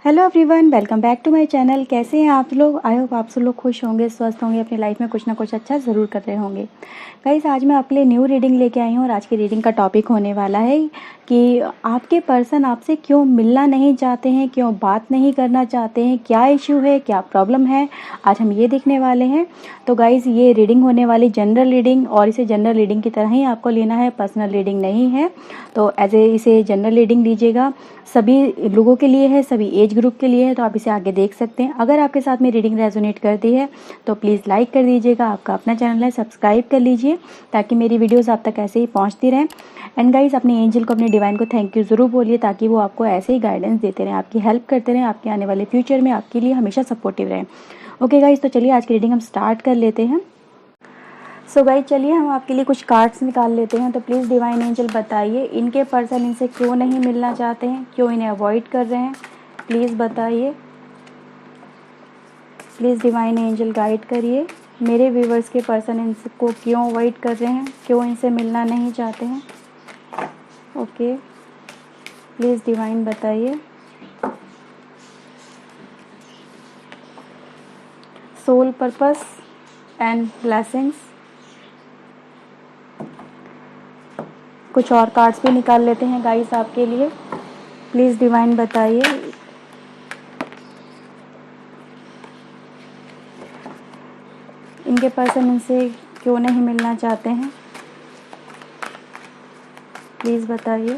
Hello everyone, welcome back to my channel. कैसे हैं आप लोग? आई होप आप सब लोग खुश होंगे, स्वस्थ होंगे, अपनी लाइफ में कुछ ना कुछ अच्छा ज़रूर कर रहे होंगे। गाइस, आज मैं आपके लिए न्यू रीडिंग लेके आई हूँ और आज की रीडिंग का टॉपिक होने वाला है कि आपके पर्सन आपसे क्यों मिलना नहीं चाहते हैं, क्यों बात नहीं करना चाहते हैं, क्या इशू है, क्या प्रॉब्लम है, आज हम ये देखने वाले हैं। तो गाइस, ये रीडिंग होने वाली जनरल रीडिंग, और इसे जनरल रीडिंग की तरह ही आपको लेना है, पर्सनल रीडिंग नहीं है। तो इसे जनरल रीडिंग लीजिएगा। सभी लोगों के लिए है, सभी एज ग्रुप के लिए है, तो आप इसे आगे देख सकते हैं। अगर आपके साथ में रीडिंग रेजोनेट करती है तो प्लीज़ लाइक कर दीजिएगा। आपका अपना चैनल है, सब्सक्राइब कर लीजिए ताकि मेरी वीडियोस आप तक ऐसे ही पहुंचती रहें। एंड गाइस, अपने एंजल को, अपने डिवाइन को थैंक यू ज़रूर बोलिए ताकि वो आपको ऐसे ही गाइडेंस देते रहें, आपकी हेल्प करते रहें, आपके आने वाले फ्यूचर में आपके लिए हमेशा सपोर्टिव रहें। ओके गाइस, तो चलिए आज की रीडिंग हम स्टार्ट कर लेते हैं। सो गाइस, चलिए हम आपके लिए कुछ कार्ड्स निकाल लेते हैं। तो प्लीज़ डिवाइन एंजल बताइए, इनके पर्सन इनसे क्यों नहीं मिलना चाहते हैं, क्यों इन्हें अवॉइड कर रहे हैं, प्लीज़ बताइए। प्लीज़ डिवाइन एंजल गाइड करिए, मेरे व्यूवर्स के पर्सन इनको क्यों अवॉइड कर रहे हैं, क्यों इनसे मिलना नहीं चाहते हैं। ओके, प्लीज़ डिवाइन बताइए। Soul purpose and blessings. कुछ और कार्ड्स भी निकाल लेते हैं गाइस आपके लिए। प्लीज़ डिवाइन बताइए, इनके पर्सन इनसे क्यों नहीं मिलना चाहते हैं, प्लीज़ बताइए।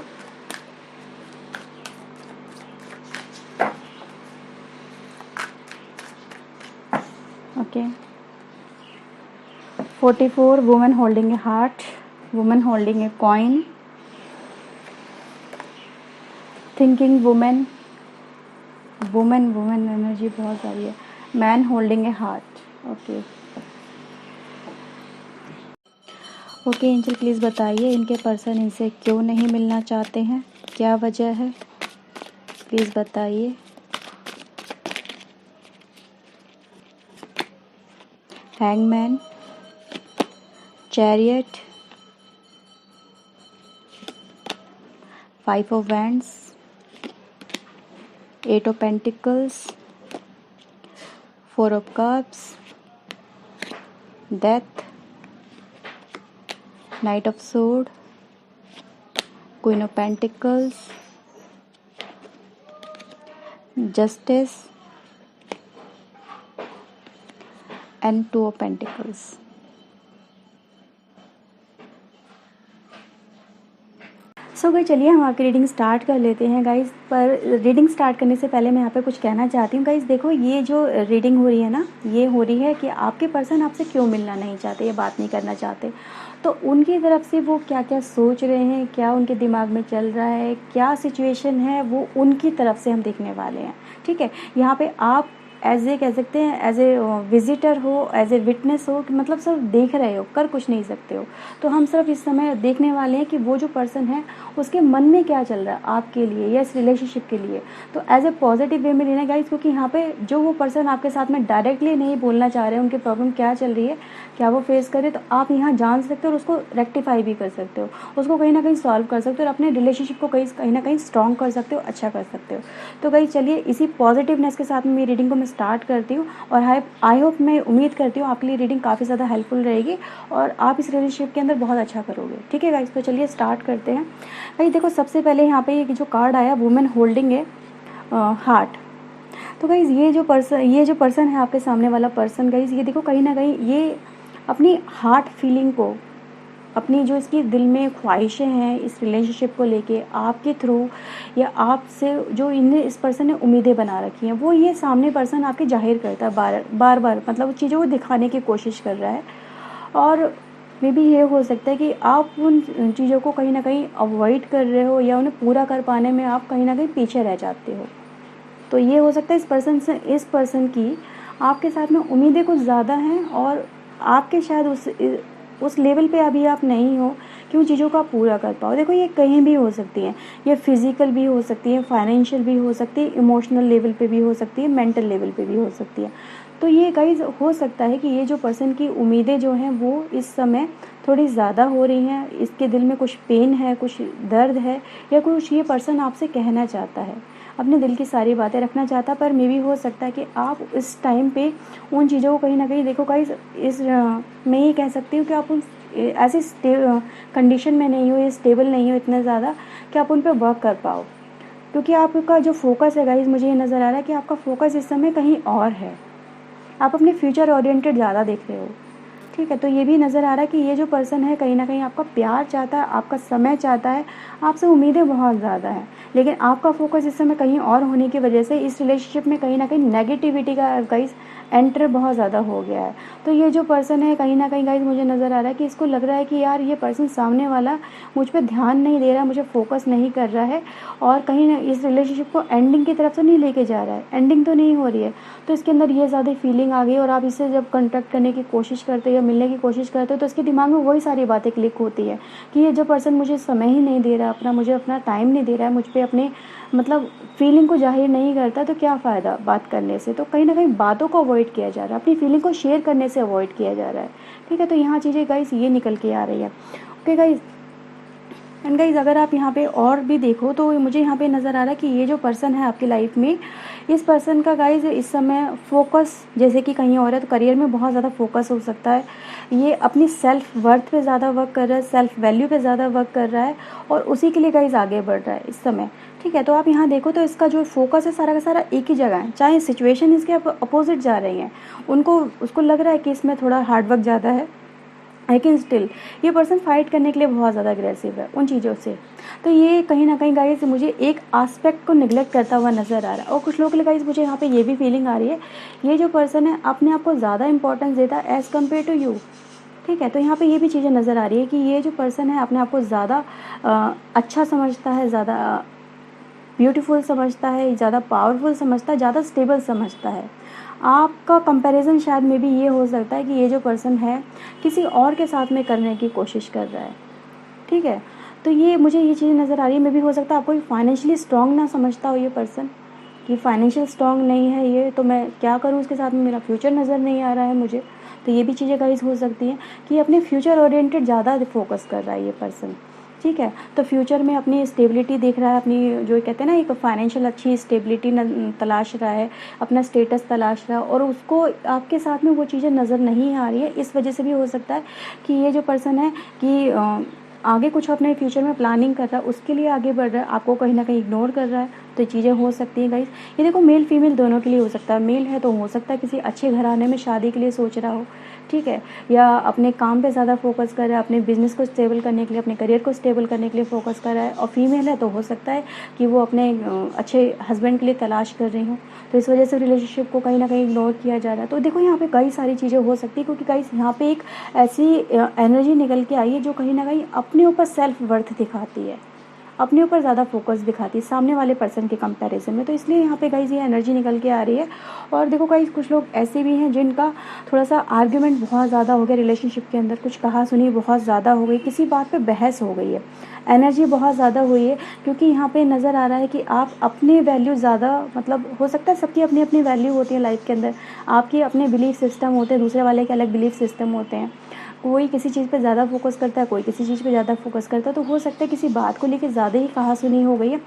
Okay, 44 women holding A heart, women holding a coin, thinking women, women women energy बहुत सारी है, man holding A heart. Okay okay angel, please बताइए, इनके पर्सन इनसे क्यों नहीं मिलना चाहते हैं, क्या वजह है, प्लीज़ बताइए। Hangman, chariot, 5 of wands, 8 of pentacles, 4 of cups, death, night of sword, queen of pentacles, justice and 2 of pentacles. So guys, चलिए हम आपकी रीडिंग स्टार्ट कर लेते हैं गाइस। पर रीडिंग स्टार्ट करने से पहले मैं यहाँ पे कुछ कहना चाहती हूँ गाइस। देखो, ये जो रीडिंग हो रही है ना, ये हो रही है कि आपके पर्सन आपसे क्यों मिलना नहीं चाहते, ये बात नहीं करना चाहते। तो उनकी तरफ से वो क्या क्या सोच रहे हैं, क्या उनके दिमाग में चल रहा है, क्या सिचुएशन है, वो उनकी तरफ से हम देखने वाले हैं। ठीक है, यहाँ पे आप एज ए कह सकते हैं, एज ए विजिटर हो, एज ए विटनेस हो, कि मतलब सिर्फ देख रहे हो, कर कुछ नहीं सकते हो। तो हम सिर्फ इस समय देखने वाले हैं कि वो जो पर्सन है उसके मन में क्या चल रहा है आपके लिए या इस रिलेशनशिप के लिए। तो एज ए पॉजिटिव वे में लेना गाइस, क्योंकि यहाँ पे जो वो पर्सन आपके साथ में डायरेक्टली नहीं बोलना चाह रहे हैं, उनकी प्रॉब्लम क्या चल रही है, क्या वो फेस कर रहे, तो आप यहाँ जान सकते हो और उसको रेक्टिफाई भी कर सकते हो, उसको कहीं ना कहीं सॉल्व कर सकते हो और अपने रिलेशनशिप को कहीं ना कहीं स्ट्रॉन्ग कर सकते हो, अच्छा कर सकते हो। तो गाइस, चलिए इसी पॉजिटिवनेस के साथ में मेरी रीडिंग को मैं स्टार्ट करती हूँ। और आई होप, मैं उम्मीद करती हूँ आपके लिए रीडिंग काफ़ी ज़्यादा हेल्पफुल रहेगी और आप इस रिलेशनशिप के अंदर बहुत अच्छा करोगे। ठीक है गाइस, तो चलिए स्टार्ट करते हैं। भाई देखो, सबसे पहले यहाँ पे ये जो कार्ड आया, वुमेन होल्डिंग ए हार्ट। तो गाइस, ये जो पर्सन है, आपके सामने वाला पर्सन गाइस, ये देखो कहीं ना कहीं ये अपनी हार्ट फीलिंग को, अपनी जो इसकी दिल में ख्वाहिशें हैं इस रिलेशनशिप को लेके आपके थ्रू, या आपसे जो इन्हें इस पर्सन ने उम्मीदें बना रखी हैं, वो ये सामने पर्सन आपके जाहिर करता है बार बार, मतलब उस चीज़ों को दिखाने की कोशिश कर रहा है। और मे बी ये हो सकता है कि आप उन चीज़ों को कहीं ना कहीं अवॉइड कर रहे हो, या उन्हें पूरा कर पाने में आप कहीं ना कहीं पीछे रह जाते हो। तो ये हो सकता है इस पर्सन की आपके साथ में उम्मीदें कुछ ज़्यादा हैं, और आपके शायद उस लेवल पे अभी आप नहीं हो कि उन चीज़ों को आप पूरा कर पाओ। देखो, ये कहीं भी हो सकती है, ये फिजिकल भी हो सकती है, फाइनेंशियल भी हो सकती है, इमोशनल लेवल पे भी हो सकती है, मेंटल लेवल पे भी हो सकती है। तो ये गाइस, हो सकता है कि ये जो पर्सन की उम्मीदें जो हैं वो इस समय थोड़ी ज़्यादा हो रही हैं, इसके दिल में कुछ पेन है, कुछ दर्द है, या कुछ ये पर्सन आपसे कहना चाहता है। अपने दिल की सारी बातें रखना चाहता है, पर मे भी हो सकता है कि आप इस टाइम पे उन चीज़ों को कहीं ना कहीं देखो गाइस, मैं ये कह सकती हूँ कि आप उन ऐसी कंडीशन में नहीं हो, ये स्टेबल नहीं हो इतना ज़्यादा कि आप उन पर वर्क कर पाओ, क्योंकि आपका जो फोकस है गाइस, मुझे ये नज़र आ रहा है कि आपका फोकस इस समय कहीं और है, आप अपने फ्यूचर ओरिएंटेड ज़्यादा देख रहे हो। ठीक है, तो ये भी नज़र आ रहा है कि ये जो पर्सन है कहीं ना कहीं आपका प्यार चाहता है, आपका समय चाहता है, आपसे उम्मीदें बहुत ज़्यादा हैं, लेकिन आपका फोकस इस समय कहीं और होने की वजह से इस रिलेशनशिप में कहीं ना कहीं नेगेटिविटी का गाइस एंटर बहुत ज़्यादा हो गया है। तो ये जो पर्सन है कहीं ना कहीं गाइस, मुझे नज़र आ रहा है कि इसको लग रहा है कि यार ये पर्सन सामने वाला मुझ पर ध्यान नहीं दे रहा, मुझे फोकस नहीं कर रहा है, और कहीं ना इस रिलेशनशिप को एंडिंग की तरफ से नहीं लेके जा रहा है, एंडिंग तो नहीं हो रही है। तो इसके अंदर ये ज़्यादा फीलिंग आ गई, और आप इससे जब कॉन्टैक्ट करने की कोशिश करते हो या मिलने की कोशिश करते हो तो इसके दिमाग में वही सारी बातें क्लिक होती है कि ये जो पर्सन मुझे समय ही नहीं दे रहा, मुझे अपना टाइम नहीं दे रहा है, मुझ पर अपने मतलब फीलिंग को जाहिर नहीं करता, तो क्या फ़ायदा बात करने से। तो कहीं ना कहीं बातों को अवॉइड किया जा रहा है, अपनी फीलिंग को शेयर करने से अवॉइड किया जा रहा है। ठीक है, तो यहाँ चीज़ें गाइस ये निकल के आ रही है। ओके गाइस, एंड गाइज अगर आप यहाँ पे और भी देखो तो मुझे यहाँ पे नज़र आ रहा है कि ये जो पर्सन है आपकी लाइफ में, इस पर्सन का गाइज इस समय फोकस जैसे कि कहीं और है, तो करियर में बहुत ज़्यादा फोकस हो सकता है। ये अपनी सेल्फ वर्थ पे ज़्यादा वर्क कर रहा है, सेल्फ वैल्यू पे ज़्यादा वर्क कर रहा है, और उसी के लिए गाइज आगे बढ़ रहा है इस समय। ठीक है, तो आप यहाँ देखो तो इसका जो फोकस है सारा का सारा एक ही जगह है, चाहे सिचुएशन इसके अपोजिट जा रही है, उसको लग रहा है कि इसमें थोड़ा हार्डवर्क ज़्यादा है, लेकिन स्टिल ये पर्सन फाइट करने के लिए बहुत ज़्यादा अग्रेसिव है उन चीज़ों से। तो ये कहीं ना कहीं गाइस मुझे एक आस्पेक्ट को निगलेक्ट करता हुआ नज़र आ रहा है, और कुछ लोगों के लिए गाइस मुझे यहाँ पे ये भी फीलिंग आ रही है, ये जो पर्सन है अपने आप को ज़्यादा इंपॉर्टेंस देता है एज़ कम्पेयर टू यू। ठीक है, तो यहाँ पे ये भी चीज़ें नज़र आ रही है कि ये जो पर्सन है अपने आप को ज़्यादा अच्छा समझता है, ज़्यादा ब्यूटीफुल समझता है, ज़्यादा पावरफुल समझता है, ज़्यादा स्टेबल समझता है। आपका कंपैरिजन शायद में भी ये हो सकता है कि ये जो पर्सन है किसी और के साथ में करने की कोशिश कर रहा है। ठीक है, तो ये मुझे ये चीज़ नज़र आ रही है। में भी हो सकता है आपको फाइनेंशियली स्ट्रॉन्ग ना समझता हो ये पर्सन, कि फाइनेंशियल स्ट्रॉन्ग नहीं है ये, तो मैं क्या करूँ उसके साथ में, मेरा फ्यूचर नज़र नहीं आ रहा है मुझे। तो ये भी चीज़ें गाइस हो सकती हैं कि अपने फ्यूचर ओरिएंटेड ज़्यादा फोकस कर रहा है ये पर्सन। ठीक है, तो फ्यूचर में अपनी स्टेबिलिटी देख रहा है, अपनी जो कहते हैं ना एक फाइनेंशियल अच्छी स्टेबिलिटी तलाश रहा है, अपना स्टेटस तलाश रहा है, और उसको आपके साथ में वो चीज़ें नज़र नहीं आ रही है। इस वजह से भी हो सकता है कि ये जो पर्सन है कि आगे कुछ अपने फ्यूचर में प्लानिंग कर रहा है, उसके लिए आगे बढ़ रहा है, आपको कहीं ना कहीं इग्नोर कर रहा है। तो ये चीज़ें हो सकती हैं गाइस। ये देखो मेल फीमेल दोनों के लिए हो सकता है। मेल है तो हो सकता है किसी अच्छे घराने में शादी के लिए सोच रहा हो, ठीक है, या अपने काम पे ज़्यादा फोकस कर रहा है, अपने बिजनेस को स्टेबल करने के लिए, अपने करियर को स्टेबल करने के लिए फोकस कर रहा है। और फीमेल है तो हो सकता है कि वो अपने अच्छे हस्बैंड के लिए तलाश कर रही हूँ, तो इस वजह से रिलेशनशिप को कहीं ना कहीं इग्नोर किया जा रहा है। तो देखो यहाँ पे कई सारी चीज़ें हो सकती है, क्योंकि गाइस यहाँ पे एक ऐसी एनर्जी निकल के आई है जो कहीं ना कहीं अपने ऊपर सेल्फ वर्थ दिखाती है, अपने ऊपर ज़्यादा फोकस दिखाती है सामने वाले पर्सन के कंपैरिजन में। तो इसलिए यहाँ पे गाइस ये एनर्जी निकल के आ रही है। और देखो गाइस कुछ लोग ऐसे भी हैं जिनका थोड़ा सा आर्ग्यूमेंट बहुत ज़्यादा हो गया रिलेशनशिप के अंदर, कुछ कहा सुनी बहुत ज़्यादा हो गई, किसी बात पे बहस हो गई है, एनर्जी बहुत ज़्यादा हुई है, क्योंकि यहाँ पे नज़र आ रहा है कि आप अपने वैल्यू ज़्यादा, मतलब हो सकता है सबकी अपनी अपनी वैल्यू होती है लाइफ के अंदर, आपके अपने बिलीफ सिस्टम होते हैं, दूसरे वाले के अलग बिलीफ सिस्टम होते हैं, कोई किसी चीज़ पे ज़्यादा फोकस करता है, कोई किसी चीज़ पे ज़्यादा फोकस करता है। तो हो सकता है किसी बात को लेकर ज़्यादा ही कहा सुनी हो गई है,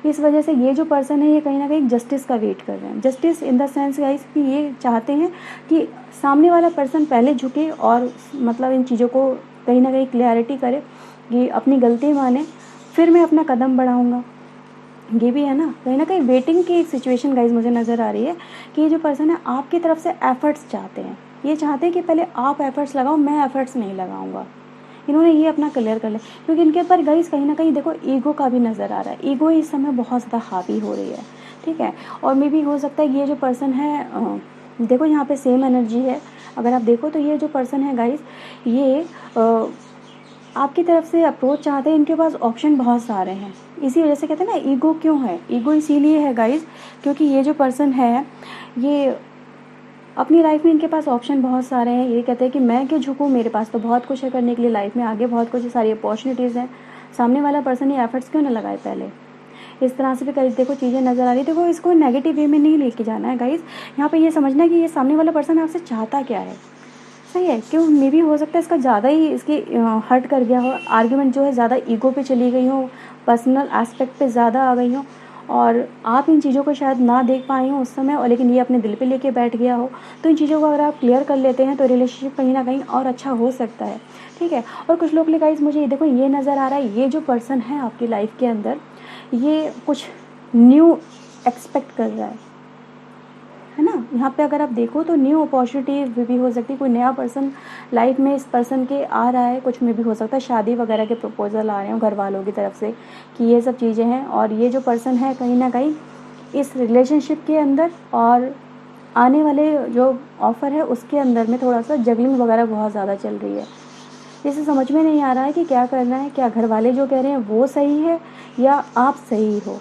इस वजह से ये जो पर्सन है ये कहीं ना कहीं जस्टिस का वेट कर रहे हैं। Justice in the sense guys कि ये चाहते हैं कि सामने वाला पर्सन पहले झुके और मतलब इन चीज़ों को कहीं ना कहीं क्लैरिटी करे, कि अपनी गलती माने, फिर मैं अपना कदम बढ़ाऊँगा। ये भी है ना, कहीं वेटिंग की एक सिचुएशन गाइज मुझे नज़र आ रही है कि ये जो पर्सन है आपकी तरफ से एफर्ट्स चाहते हैं, ये चाहते हैं कि पहले आप एफर्ट्स लगाओ, मैं एफर्ट्स नहीं लगाऊंगा। इन्होंने ये अपना क्लियर कर लिया, क्योंकि इनके ऊपर गाइज कहीं ना कहीं देखो ईगो का भी नज़र आ रहा है, ईगो इस समय बहुत ज़्यादा हावी हो रही है। ठीक है, और मे भी हो सकता है ये जो पर्सन है देखो यहाँ पे सेम एनर्जी है, अगर आप देखो तो ये जो पर्सन है गाइज ये आपकी तरफ से अप्रोच चाहते हैं, इनके पास ऑप्शन बहुत सारे हैं। इसी वजह से कहते हैं ना ईगो क्यों है, ईगो इसीलिए है गाइज क्योंकि ये जो पर्सन है ये अपनी लाइफ में इनके पास ऑप्शन बहुत सारे हैं। ये कहते हैं कि मैं क्यों झुकूँ, मेरे पास तो बहुत कुछ है करने के लिए, लाइफ में आगे बहुत कुछ सारी अपॉर्चुनिटीज़ हैं, सामने वाला पर्सन ये एफर्ट्स क्यों ना लगाए पहले। इस तरह से भी कई देखो चीज़ें नज़र आ रही है। देखो इसको नेगेटिव वे में नहीं लेके जाना है गाइज, यहाँ पे ये समझना है कि ये सामने वाला पर्सन आपसे चाहता क्या है। सही है, क्यों मे भी हो सकता है इसका ज़्यादा ही इसकी हर्ट कर गया हो, आर्ग्यूमेंट जो है ज़्यादा ईगो पे चली गई हो, पर्सनल एस्पेक्ट पे ज़्यादा आ गई हो, और आप इन चीज़ों को शायद ना देख पाए हो उस समय, और लेकिन ये अपने दिल पे लेके बैठ गया हो। तो इन चीज़ों को अगर आप क्लियर कर लेते हैं तो रिलेशनशिप कहीं ना कहीं और अच्छा हो सकता है, ठीक है। और कुछ लोग गाइस मुझे ये देखो ये नज़र आ रहा है, ये जो पर्सन है आपकी लाइफ के अंदर, ये कुछ न्यू एक्सपेक्ट कर रहा है ना। यहाँ पे अगर आप देखो तो न्यू अपॉर्चुनिटी भी हो सकती है, कोई नया पर्सन लाइफ में इस पर्सन के आ रहा है, कुछ में भी हो सकता है शादी वगैरह के प्रपोजल आ रहे हैं घर वालों की तरफ से कि ये सब चीज़ें हैं। और ये जो पर्सन है कहीं ना कहीं इस रिलेशनशिप के अंदर और आने वाले जो ऑफ़र है उसके अंदर में थोड़ा सा जगलिंग वगैरह बहुत ज़्यादा चल रही है। इसे समझ में नहीं आ रहा है कि क्या करना है, क्या घर वाले जो कह रहे हैं वो सही है या आप सही हो।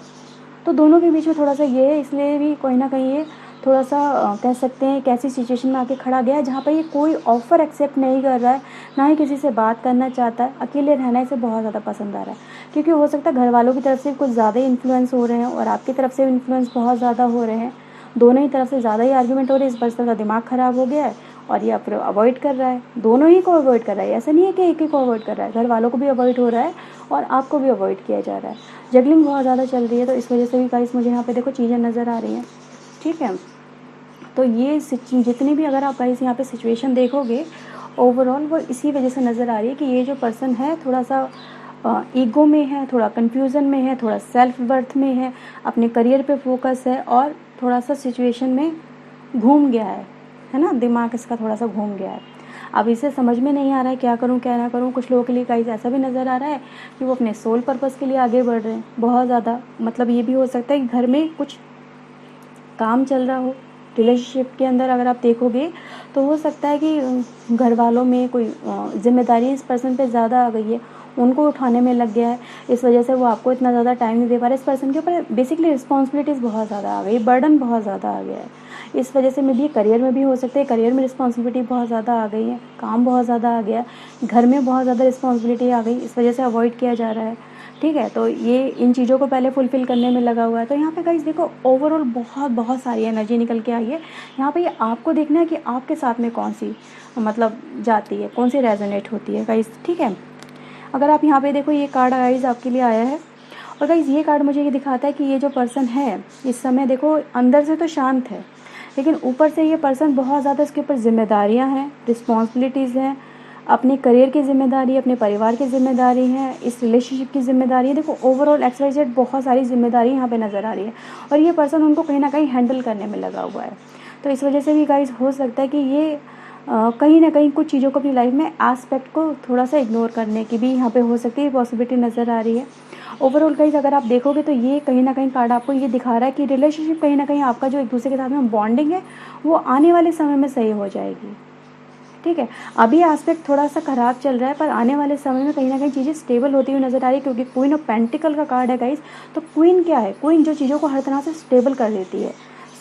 तो दोनों के बीच में थोड़ा सा ये है, इसलिए भी कहीं ना कहीं ये थोड़ा सा कह सकते हैं एक ऐसी सिचुएशन में आके खड़ा गया है जहाँ पर ये कोई ऑफ़र एक्सेप्ट नहीं कर रहा है, ना ही किसी से बात करना चाहता है, अकेले रहना इसे बहुत ज़्यादा पसंद आ रहा है। क्योंकि हो सकता है घर वालों की तरफ से कुछ ज़्यादा ही इन्फ्लुएंस हो रहे हैं और आपकी तरफ से भी इन्फ्लुएंस बहुत ज़्यादा हो रहे हैं, दोनों ही तरफ से ज़्यादा ही आर्ग्यूमेंट हो रहे हैं। इस पर्सन का दिमाग ख़राब हो गया है और ये अवॉइड कर रहा है, दोनों ही को अवॉइड कर रहा है। ऐसा नहीं है कि एक ही को अवॉइड कर रहा है, घर वालों को भी अवॉइड हो रहा है और आपको भी अवॉइड किया जा रहा है। जगलिंग बहुत ज़्यादा चल रही है, तो इस वजह से भी गाइस मुझे यहाँ पे देखो चीज़ें नज़र आ रही हैं, ठीक है। तो ये जितनी भी अगर आप गाइस यहाँ पे सिचुएशन देखोगे ओवरऑल वो इसी वजह से नज़र आ रही है कि ये जो पर्सन है थोड़ा सा ईगो में है, थोड़ा कन्फ्यूज़न में है, थोड़ा सेल्फ वर्थ में है, अपने करियर पे फोकस है और थोड़ा सा सिचुएशन में घूम गया है ना, दिमाग इसका थोड़ा सा घूम गया है। अब इसे समझ में नहीं आ रहा है क्या करूं क्या ना करूं। कुछ लोगों के लिए गाइस ऐसा भी नज़र आ रहा है कि वो अपने सोल पर्पस के लिए आगे बढ़ रहे हैं बहुत ज़्यादा। मतलब ये भी हो सकता है कि घर में कुछ काम चल रहा हो रिलेशनशिप के अंदर। अगर आप देखोगे तो हो सकता है कि घर वालों में कोई जिम्मेदारी इस पर्सन पे ज़्यादा आ गई है, उनको उठाने में लग गया है, इस वजह से वो आपको इतना ज़्यादा टाइम नहीं दे पा रहे। इस पर्सन के ऊपर बेसिकली रिस्पॉन्सिबिलिटीज़ बहुत ज़्यादा आ गई, बर्डन बहुत ज़्यादा आ गया है। इस वजह से मे भी करियर में भी हो सकता है, करियर में रिस्पॉन्सिबिलिटी बहुत ज़्यादा आ गई है, काम बहुत ज़्यादा आ गया, घर में बहुत ज़्यादा रिस्पॉन्सिबिलिटी आ गई, इस वजह से अवॉइड किया जा रहा है, ठीक है। तो ये इन चीज़ों को पहले फुलफ़िल करने में लगा हुआ है। तो यहाँ पे गाइस देखो ओवरऑल बहुत सारी एनर्जी निकल के आई है। यहाँ पे ये आपको देखना है कि आपके साथ में कौन सी मतलब जाती है, कौन सी रेजोनेट होती है गाइस, ठीक है। अगर आप यहाँ पे देखो ये कार्ड गाइस आपके लिए आया है और गाइस ये कार्ड मुझे ये दिखाता है कि ये जो पर्सन है इस समय देखो अंदर से तो शांत है, लेकिन ऊपर से ये पर्सन बहुत ज़्यादा इसके ऊपर जिम्मेदारियाँ हैं, रिस्पॉन्सिबिलिटीज़ हैं, अपने करियर की जिम्मेदारी, अपने परिवार की जिम्मेदारी है, इस रिलेशनशिप की जिम्मेदारी है। देखो ओवरऑल XYZ बहुत सारी जिम्मेदारी यहाँ पे नज़र आ रही है और ये पर्सन उनको कहीं ना कहीं हैंडल करने में लगा हुआ है। तो इस वजह से भी गाइस हो सकता है कि ये कहीं ना कहीं कुछ चीज़ों को अपनी लाइफ में एस्पेक्ट को थोड़ा सा इग्नोर करने की भी यहाँ पे हो सकती है पॉसिबिलिटी नज़र आ रही है। ओवरऑल गाइस अगर आप देखोगे तो ये कहीं ना कहीं कार्ड आपको ये दिखा रहा है कि रिलेशनशिप कहीं ना कहीं आपका जो एक दूसरे के साथ में बॉन्डिंग है वो आने वाले समय में सही हो जाएगी, ठीक है। अभी एस्पेक्ट थोड़ा सा ख़राब चल रहा है पर आने वाले समय में कहीं ना कहीं चीज़ें स्टेबल होती हुई नज़र आ रही है, क्योंकि क्वीन ऑफ पेंटिकल का कार्ड है गाइस। तो क्वीन क्या है, क्वीन जो चीज़ों को हर तरह से स्टेबल कर देती है,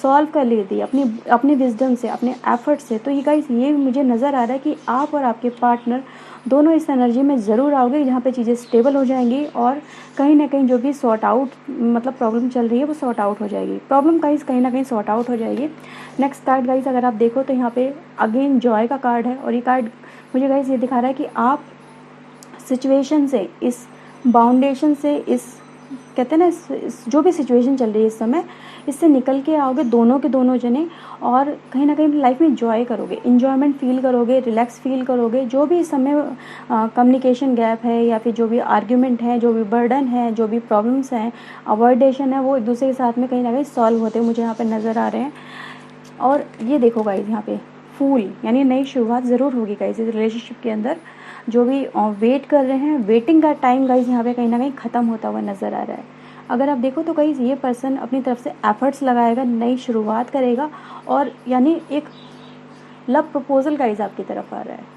सॉल्व कर लेती है अपनी विजडम से, अपने एफर्ट से। तो ये गाइस ये मुझे नज़र आ रहा है कि आप और आपके पार्टनर दोनों इस एनर्जी में ज़रूर आओगे जहाँ पे चीज़ें स्टेबल हो जाएंगी और कहीं ना कहीं जो भी सॉर्ट आउट मतलब प्रॉब्लम चल रही है वो सॉर्ट आउट हो जाएगी, प्रॉब्लम गाइस कहीं ना कहीं सॉर्ट आउट हो जाएगी। नेक्स्ट कार्ड गाइस अगर आप देखो तो यहाँ पे अगेन जॉय का कार्ड है और ये कार्ड मुझे गाइस ये दिखा रहा है कि आप सिचुएशन से, इस बाउंडेशन से, इस कहते हैं ना इस जो भी सिचुएशन चल रही है इस समय, इससे निकल के आओगे दोनों के दोनों जने और कहीं ना कहीं लाइफ में इंजॉय करोगे, इंजॉयमेंट फील करोगे, रिलैक्स फील करोगे। जो भी इस समय कम्युनिकेशन गैप है या फिर जो भी आर्ग्यूमेंट है, जो भी बर्डन है, जो भी प्रॉब्लम्स हैं, अवॉइडेशन है, वो एक दूसरे के साथ में कहीं ना कहीं सॉल्व होते मुझे यहाँ पर नज़र आ रहे हैं। और ये देखो गाइस यहाँ पे फूल यानी नई शुरुआत ज़रूर होगी गाइस इस रिलेशनशिप के अंदर। जो भी वेट कर रहे हैं, वेटिंग का टाइम गाइस यहाँ पे कहीं ना कहीं ख़त्म होता हुआ नज़र आ रहा है। अगर आप देखो तो गाइस ये पर्सन अपनी तरफ से एफर्ट्स लगाएगा, नई शुरुआत करेगा और यानी एक लव प्रपोजल गाइस आपकी तरफ आ रहा है।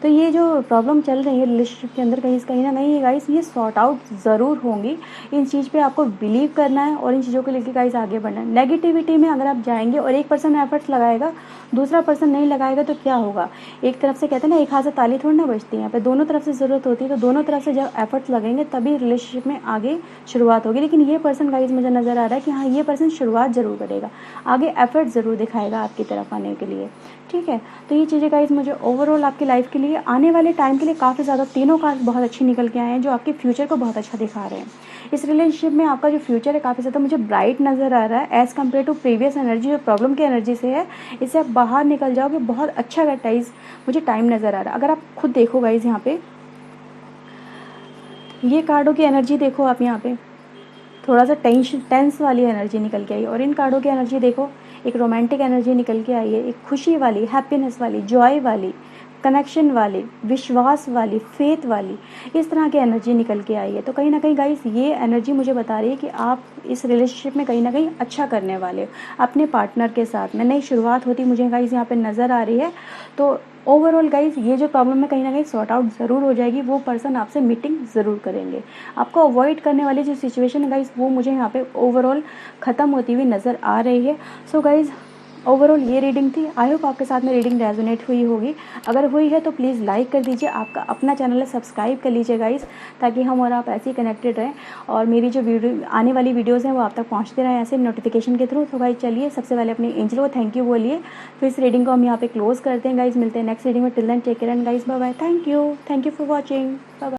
तो ये जो प्रॉब्लम चल रही है रिलेशनशिप के अंदर कहीं ना कहीं गाइस ये सॉर्ट आउट ज़रूर होंगी। इन चीज़ पे आपको बिलीव करना है और इन चीज़ों को लेकर गाइस आगे बढ़ना है। नेगेटिविटी में अगर आप जाएंगे और एक पर्सन एफर्ट्स लगाएगा, दूसरा पर्सन नहीं लगाएगा तो क्या होगा। एक तरफ से कहते हैं ना एक हाथ से ताली थोड़ी ना बजती है, यहाँ पे दोनों तरफ से ज़रूरत होती है। तो दोनों तरफ से जब एफर्ट्स लगेंगे तभी रिलेशनशिप में आगे शुरुआत होगी। लेकिन ये पर्सन गाइस मुझे नज़र आ रहा है कि हाँ ये पर्सन शुरुआत ज़रूर करेगा, आगे एफर्ट ज़रूर दिखाएगा आपकी तरफ आने के लिए, ठीक है। तो ये चीज़ें गाइज़ मुझे ओवरऑल आपकी लाइफ के लिए आने वाले टाइम के लिए काफ़ी ज़्यादा तीनों कार्ड बहुत अच्छे निकल के आए हैं, जो आपके फ्यूचर को बहुत अच्छा दिखा रहे हैं। इस रिलेशनशिप में आपका जो फ्यूचर है काफ़ी ज़्यादा मुझे ब्राइट नज़र आ रहा है as compare to previous energy, जो प्रॉब्लम की एनर्जी से है, इससे आप बाहर निकल जाओगे। बहुत अच्छा गाइज़ मुझे टाइम नज़र आ रहा है। अगर आप खुद देखो गाइज़, यहाँ पे ये कार्डों की एनर्जी देखो आप, यहाँ पे थोड़ा सा टेंस वाली एनर्जी निकल के आई, और इन कार्डों की एनर्जी देखो, एक रोमांटिक एनर्जी निकल के आई है, एक खुशी वाली, हैप्पीनेस वाली, जॉय वाली, कनेक्शन वाली, विश्वास वाली, फेथ वाली, इस तरह की एनर्जी निकल के आई है। तो कहीं ना कहीं गाइस ये एनर्जी मुझे बता रही है कि आप इस रिलेशनशिप में कहीं ना कहीं अच्छा करने वाले हो अपने पार्टनर के साथ में। नई शुरुआत होती मुझे गाइस यहाँ पे नज़र आ रही है। तो ओवरऑल गाइस ये जो प्रॉब्लम है कहीं ना कहीं सॉर्ट आउट ज़रूर हो जाएगी। वो पर्सन आपसे मीटिंग ज़रूर करेंगे। आपको अवॉइड करने वाली जो सिचुएशन है गाइस, वो मुझे यहाँ पे ओवरऑल ख़त्म होती हुई नज़र आ रही है। सो गाइस ओवरऑल ये रीडिंग थी। आई होप आपके साथ में रीडिंग रेजोनेट हुई होगी। अगर हुई है तो प्लीज़ लाइक कर दीजिए, आपका अपना चैनल है सब्सक्राइब कर लीजिए गाइस, ताकि हम और आप ऐसे ही कनेक्टेड रहें और मेरी जो वीडियो आने वाली वीडियोज़ हैं वो आप तक पहुँचते रहें ऐसे नोटिफिकेशन के थ्रू। तो गाइस चलिए सबसे पहले अपने एंजल को थैंक यू बोलिए, फिर इस रीडिंग को हम यहाँ पे क्लोज करते हैं गाइस। मिलते हैं नेक्स्ट रीडिंग में। Till then take care and guys bye bye. Thank you for watching. Bye bye.